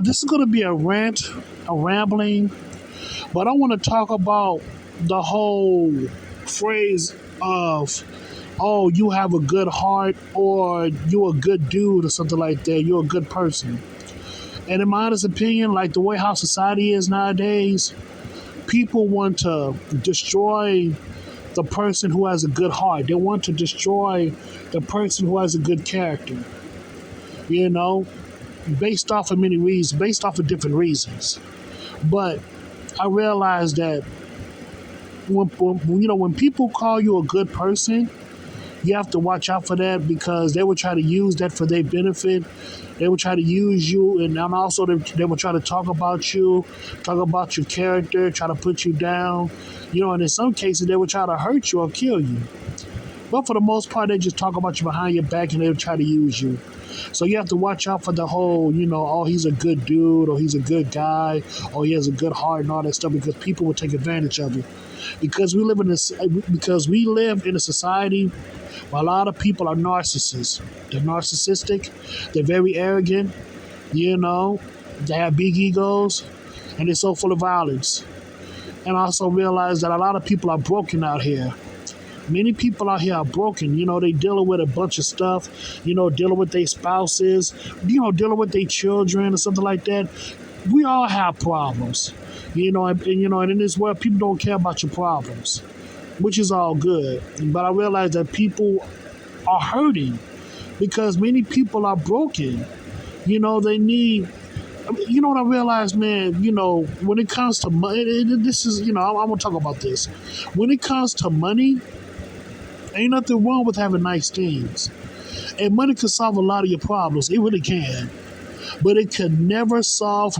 This is going to be a rant, a rambling, but I want to talk about the whole phrase of, oh, you have a good heart, or you're a good dude, or something like that. You're a good person. And in my honest opinion, like the way how society is nowadays, people want to destroy the person who has a good heart. They want to destroy the person who has a good character, you know, based off of many reasons, based off of different reasons. But I realized that when people call you a good person, you have to watch out for that because they will try to use that for their benefit. They will try to use you, and then also they will try to talk about your character, try to put you down. And in some cases, they will try to hurt you or kill you. But for the most part, they just talk about you behind your back and they'll try to use you. So you have to watch out for the whole, oh, he's a good dude, or he's a good guy, or he has a good heart and all that stuff, because people will take advantage of it. Because we live in a society where a lot of people are narcissists. They're narcissistic. They're very arrogant. They have big egos, and they're so full of violence. And I also realize that a lot of people are broken out here. Many people out here are broken. They dealing with a bunch of stuff, dealing with their spouses, dealing with their children or something like that. We all have problems, and in this world, people don't care about your problems, which is all good. But I realize that people are hurting because many people are broken. They need. What I realized, man, when it comes to money, this is, I'm going to talk about this. When it comes to money, ain't nothing wrong with having nice things. And money can solve a lot of your problems. It really can. But it can never solve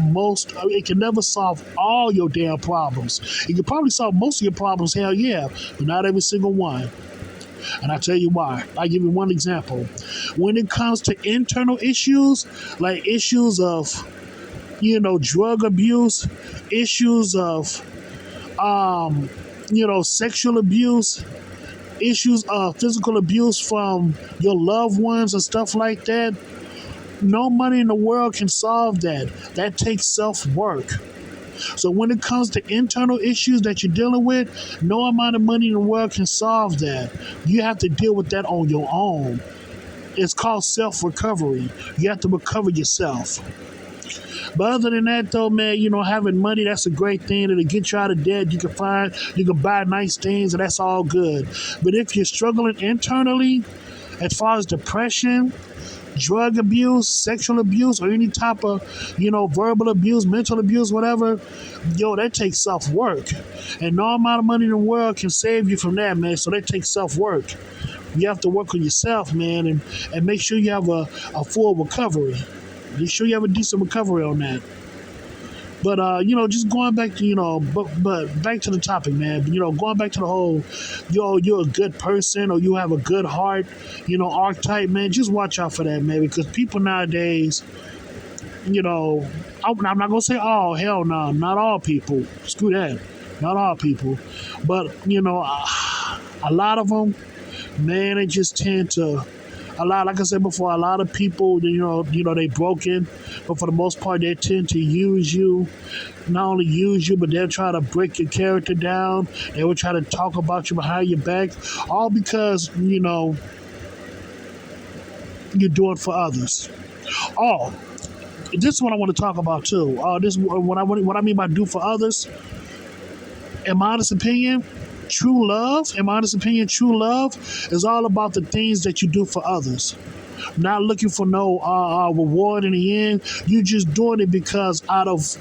all your damn problems. It can probably solve most of your problems, hell yeah, but not every single one. And I'll tell you why. I'll give you one example. When it comes to internal issues, like issues of, drug abuse, issues of, sexual abuse, issues of physical abuse from your loved ones and stuff like that, no money in the world can solve that. That takes self-work. So when it comes to internal issues that you're dealing with, no amount of money in the world can solve that. You have to deal with that on your own. It's called self-recovery. You have to recover yourself. But other than that, though, man, having money, that's a great thing. It'll get you out of debt. You can buy nice things, and that's all good. But if you're struggling internally, as far as depression, drug abuse, sexual abuse, or any type of, verbal abuse, mental abuse, whatever, that takes self-work. And no amount of money in the world can save you from that, man. So that takes self-work. You have to work on yourself, man, and make sure you have a full recovery. Make sure you have a decent recovery on that. But just going back to but back to the topic, man. Going back to the whole, you're a good person or you have a good heart, archetype, man. Just watch out for that, man, because people nowadays, I'm not gonna say all, hell no, not all people. Screw that, not all people, but a lot of them, man, they just tend to. Like I said before, a lot of people, they broken, but for the most part, they tend to use you. Not only use you, but they'll try to break your character down. They will try to talk about you behind your back, all because, you do it for others. Oh, this is what I want to talk about too. This what I mean by do for others. In my honest opinion, true love is all about the things that you do for others. Not looking for no reward in the end. You're just doing it because out of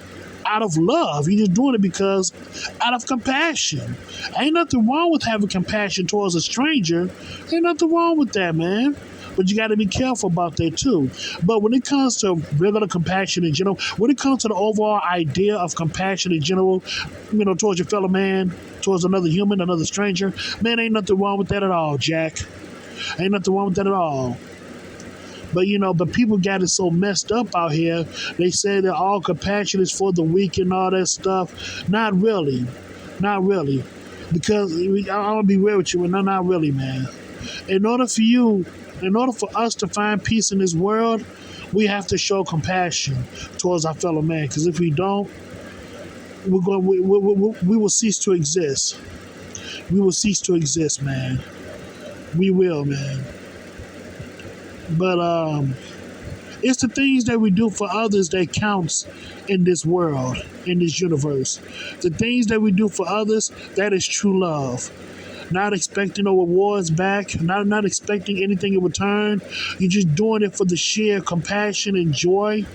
love. You're just doing it because out of compassion. Ain't nothing wrong with having compassion towards a stranger. Ain't nothing wrong with that, man. But you got to be careful about that too. But when it comes to regular compassion in general, when it comes to the overall idea of compassion in general, towards your fellow man, towards another human, another stranger, man, ain't nothing wrong with that at all, Jack. Ain't nothing wrong with that at all. But people got it so messed up out here. They say that all compassion is for the weak and all that stuff. Not really. Not really. Because I'm going to be real with you, and not really, man. In order for us to find peace in this world, We have to show compassion towards our fellow man, because if we don't, we will cease to exist. We will cease to exist, man. We will, man. But it's the things that we do for others that counts in this world, in this universe. The things that we do for others, that is true love. Not expecting no rewards back, not expecting anything in return. You're just doing it for the sheer compassion and joy,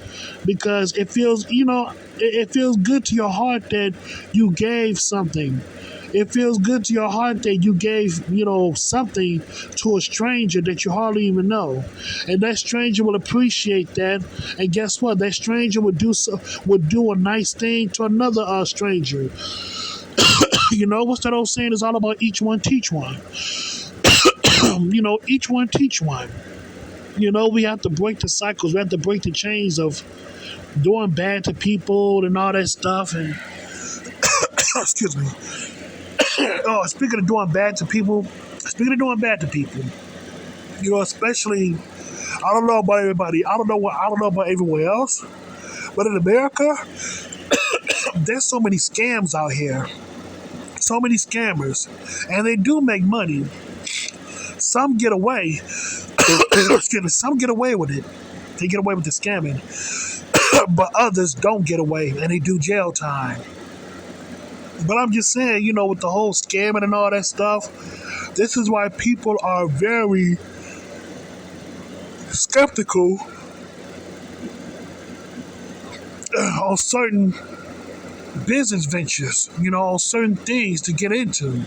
because it feels, it feels good to your heart that you gave something. It feels good to your heart that you gave, something to a stranger that you hardly even know, and that stranger will appreciate that. And guess what? That stranger would do a nice thing to another stranger. What's that old saying? It's all about each one teach one. Each one teach one. We have to break the cycles. We have to break the chains of doing bad to people and all that stuff. And excuse me. Oh, speaking of doing bad to people, especially, I don't know about everybody. I don't know about everywhere else, but in America, there's so many scams out here, so many scammers, and they do make money. Some get away. Excuse me. Some get away with it. They get away with the scamming, but others don't get away, and they do jail time. But I'm just saying, with the whole scamming and all that stuff, this is why people are very skeptical on certain business ventures, on certain things to get into,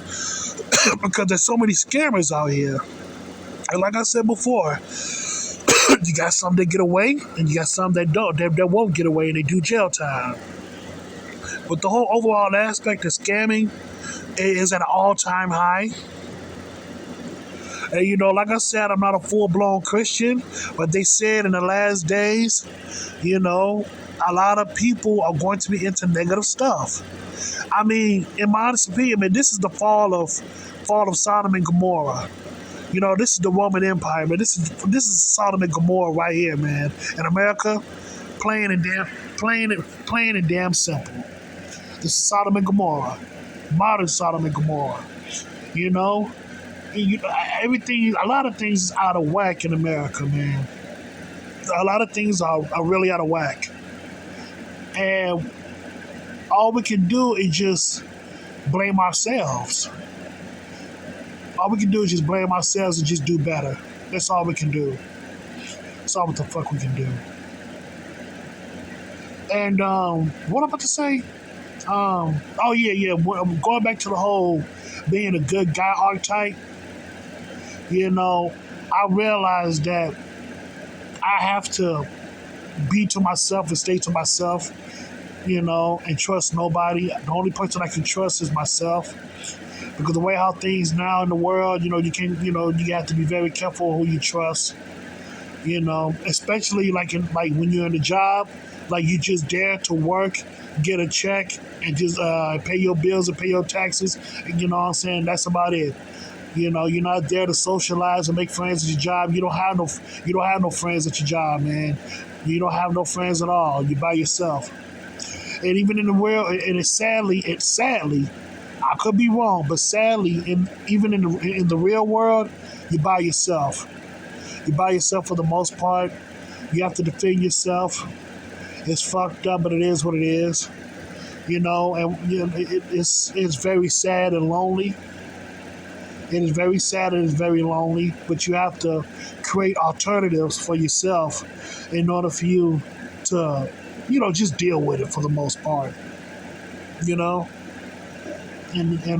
because there's so many scammers out here. And like I said before, you got some that get away, and you got some that don't, that won't get away, and they do jail time. But the whole overall aspect of scamming is at an all-time high. And like I said, I'm not a full-blown Christian, but they said in the last days, a lot of people are going to be into negative stuff. I mean, in my honest opinion, man, this is the fall of Sodom and Gomorrah. This is the Roman Empire, man. This is Sodom and Gomorrah right here, man. In America, plain and damn simple. This is Sodom and Gomorrah, modern Sodom and Gomorrah. Everything, a lot of things is out of whack in America, man. A lot of things are really out of whack. And all we can do is just blame ourselves. All we can do is just blame ourselves and just do better. That's all we can do. That's all what the fuck we can do. And what I'm about to say? Oh yeah. Going back to the whole being a good guy archetype. I realized that I have to be to myself and stay to myself, and trust nobody. The only person I can trust is myself. Because the way how things now in the world, you have to be very careful who you trust. Especially like when you're in a job, like you just dare to work, get a check, and just pay your bills and pay your taxes. And, what I'm saying? That's about it. You're not there to socialize and make friends at your job. You don't have no friends at your job, man. You don't have no friends at all. You're by yourself. And even in the world, and it's sadly, I could be wrong, but sadly, even in the real world, you're by yourself. You're by yourself for the most part. You have to defend yourself. It's fucked up, but it is what it is. It's very sad and lonely. It is very sad and it's very lonely, but you have to create alternatives for yourself in order for you to, just deal with it for the most part. And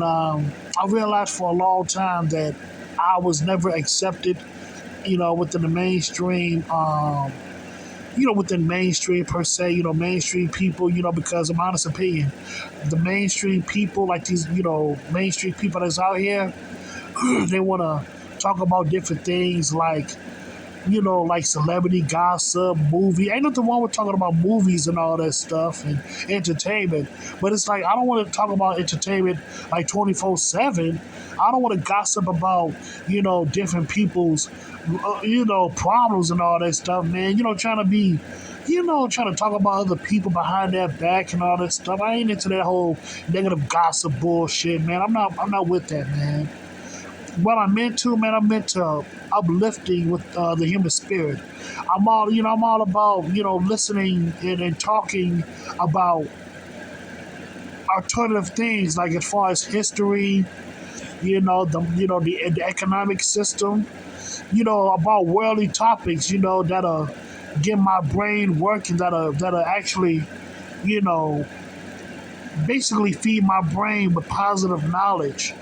I realized for a long time that I was never accepted, within the mainstream, within mainstream per se, mainstream people, because in my honest opinion, the mainstream people, like these, mainstream people that's out here, they want to talk about different things like like celebrity gossip, movie. Ain't nothing wrong with talking about movies and all that stuff and entertainment. But it's like I don't want to talk about entertainment like 24/7. I don't want to gossip about different people's problems and all that stuff, man. Trying to be. Trying to talk about other people behind their back and all that stuff. I ain't into that whole negative gossip bullshit, man. I'm not with that, man. What I'm into, man, I'm into uplifting with the human spirit. I'm all about listening and talking about alternative things, like as far as history, the economic system, about worldly topics, that'll get my brain working, that'll actually, you know, basically feed my brain with positive knowledge.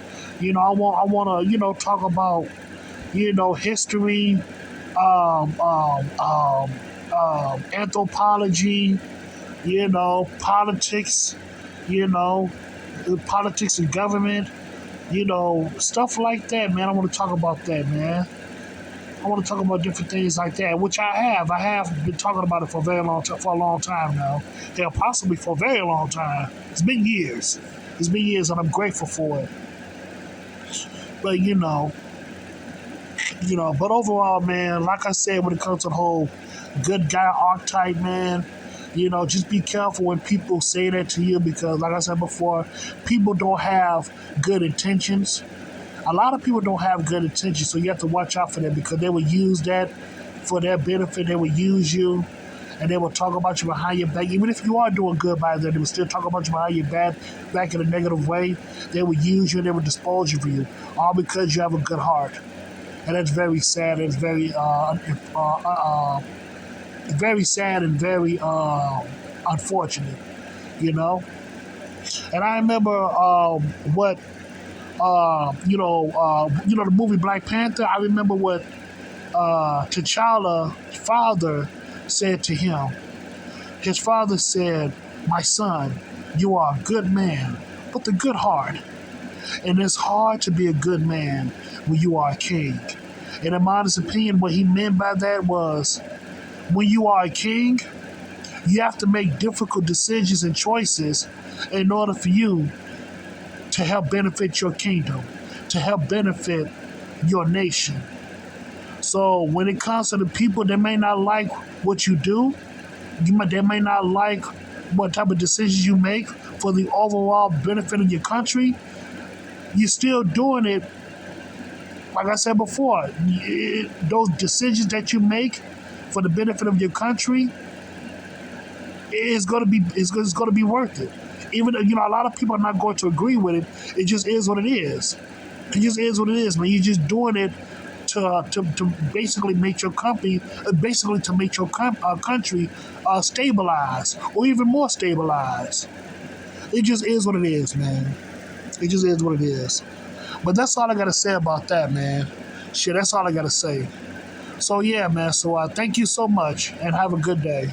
I want to, talk about, history, um, um, um, anthropology, politics, you know, politics and government, stuff like that, man. I want to talk about that, man. I want to talk about different things like that, which I have. I have been talking about it for a very long time, for a long time now. Yeah, possibly for a very long time. It's been years. It's been years, and I'm grateful for it. But but overall, man, like I said, when it comes to the whole good guy archetype, man, just be careful when people say that to you because, like I said before, people don't have good intentions. A lot of people don't have good intentions, so you have to watch out for them because they will use that for their benefit. They will use you and they will talk about you behind your back. Even if you are doing good by them, they will still talk about you behind your back in a negative way. They will use you and they will dispose you for you, all because you have a good heart. And that's very sad. It's very sad and very unfortunate, you know. And I remember what the movie Black Panther. I remember what T'Challa's father said to him. His father said, "My son, you are a good man with a good heart, and it's hard to be a good man when you are a king." And in my honest opinion, what he meant by that was, when you are a king, you have to make difficult decisions and choices in order for you to help benefit your kingdom, to help benefit your nation. So when it comes to the people that may not like what you do, they may not like what type of decisions you make for the overall benefit of your country, you're still doing it. Like I said before, those decisions that you make for the benefit of your country is going to be worth it. Even though, a lot of people are not going to agree with it, it just is what it is. It just is what it is, man. You're just doing it to basically make your company, basically to make your country stabilize or even more stabilized. It just is what it is, man. It just is what it is. But that's all I gotta say about that, man. Shit, that's all I gotta say. So yeah, man. So thank you so much, and have a good day.